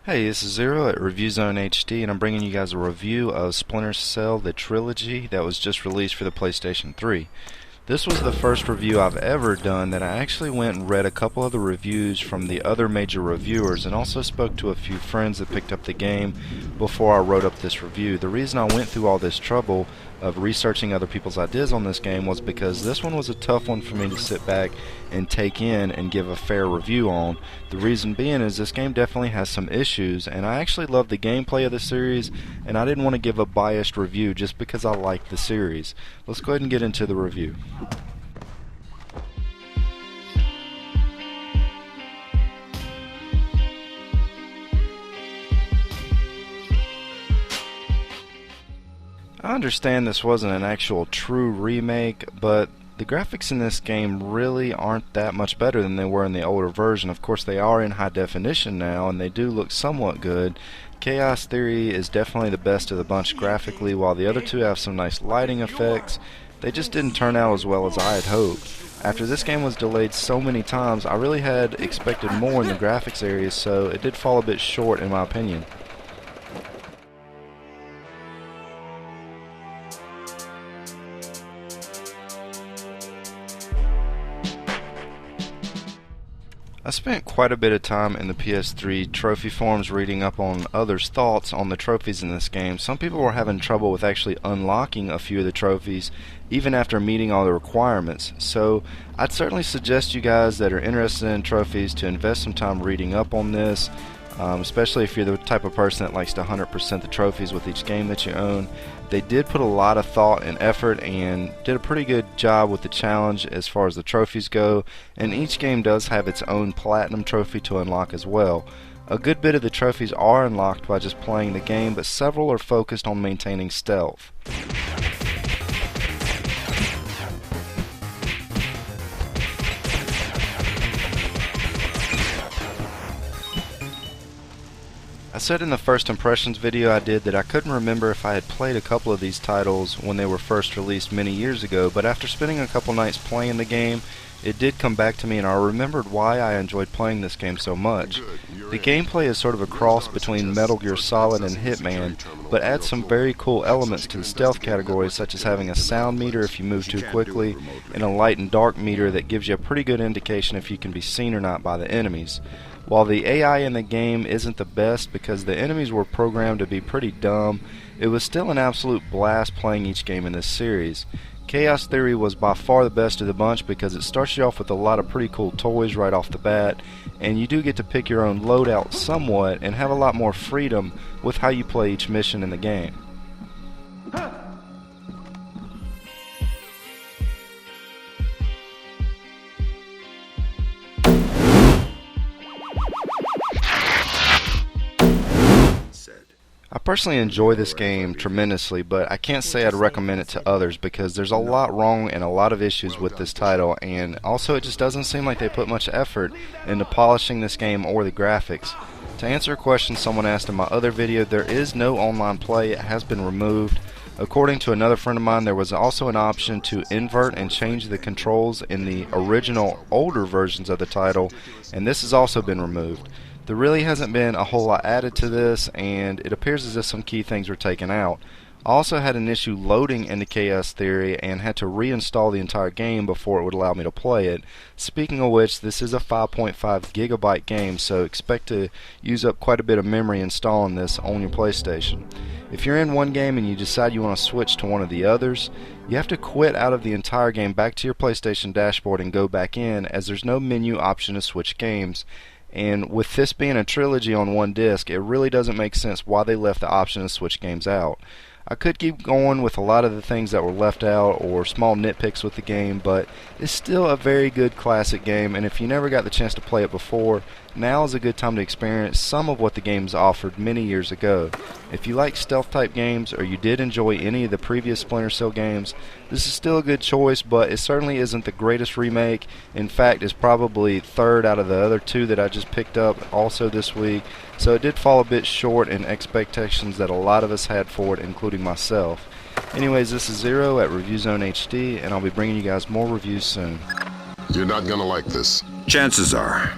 Hey, this is Zero at ReviewZoneHD, and I'm bringing you guys a review of Splinter Cell, the Trilogy, that was just released for the PlayStation 3. This was the first review I've ever done that I actually went and read a couple of the reviews from the other major reviewers, and also spoke to a few friends that picked up the game before I wrote up this review. The reason I went through all this trouble of researching other people's ideas on this game was because this one was a tough one for me to sit back and take in and give a fair review on. The reason being is this game definitely has some issues, and I actually love the gameplay of the series, and I didn't want to give a biased review just because I like the series. Let's go ahead and get into the review. I understand this wasn't an actual true remake, but the graphics in this game really aren't that much better than they were in the older version. Of course, they are in high definition now, and they do look somewhat good. Chaos Theory is definitely the best of the bunch graphically, while the other two have some nice lighting effects. They just didn't turn out as well as I had hoped. After this game was delayed so many times, I really had expected more in the graphics area, so it did fall a bit short in my opinion. I spent quite a bit of time in the PS3 trophy forums reading up on others' thoughts on the trophies in this game. Some people were having trouble with actually unlocking a few of the trophies even after meeting all the requirements. So I'd certainly suggest you guys that are interested in trophies to invest some time reading up on this, especially if you're the type of person that likes to 100% the trophies with each game that you own. They did put a lot of thought and effort and did a pretty good job with the challenge as far as the trophies go, and each game does have its own platinum trophy to unlock as well. A good bit of the trophies are unlocked by just playing the game, but several are focused on maintaining stealth. I said in the first impressions video I did that I couldn't remember if I had played a couple of these titles when they were first released many years ago, but after spending a couple nights playing the game, it did come back to me and I remembered why I enjoyed playing this game so much. The gameplay is sort of a cross between Metal Gear Solid and Hitman, but adds some very cool elements to the stealth category, such as having a sound meter if you move too quickly, and a light and dark meter that gives you a pretty good indication if you can be seen or not by the enemies. While the AI in the game isn't the best because the enemies were programmed to be pretty dumb, it was still an absolute blast playing each game in this series. Chaos Theory was by far the best of the bunch because it starts you off with a lot of pretty cool toys right off the bat, and you do get to pick your own loadout somewhat and have a lot more freedom with how you play each mission in the game. I personally enjoy this game tremendously, but I can't say I'd recommend it to others because there's a lot wrong and a lot of issues with this title, and also it just doesn't seem like they put much effort into polishing this game or the graphics. To answer a question someone asked in my other video, there is no online play. It has been removed. According to another friend of mine, there was also an option to invert and change the controls in the original older versions of the title, and this has also been removed. There really hasn't been a whole lot added to this, and it appears as if some key things were taken out. I also had an issue loading into Chaos Theory and had to reinstall the entire game before it would allow me to play it. Speaking of which, this is a 5.5 gigabyte game, so expect to use up quite a bit of memory installing this on your PlayStation. If you're in one game and you decide you want to switch to one of the others, you have to quit out of the entire game back to your PlayStation dashboard and go back in, as there's no menu option to switch games. And with this being a trilogy on one disc, it really doesn't make sense why they left the option to switch games out. I could keep going with a lot of the things that were left out or small nitpicks with the game, but it's still a very good classic game, and if you never got the chance to play it before, now is a good time to experience some of what the game's offered many years ago. If you like stealth type games or you did enjoy any of the previous Splinter Cell games, this is still a good choice, but it certainly isn't the greatest remake. In fact, it's probably third out of the other two that I just picked up also this week, so it did fall a bit short in expectations that a lot of us had for it, including myself. Anyways, this is Zero at ReviewZoneHD, and I'll be bringing you guys more reviews soon. You're not gonna like this. Chances are.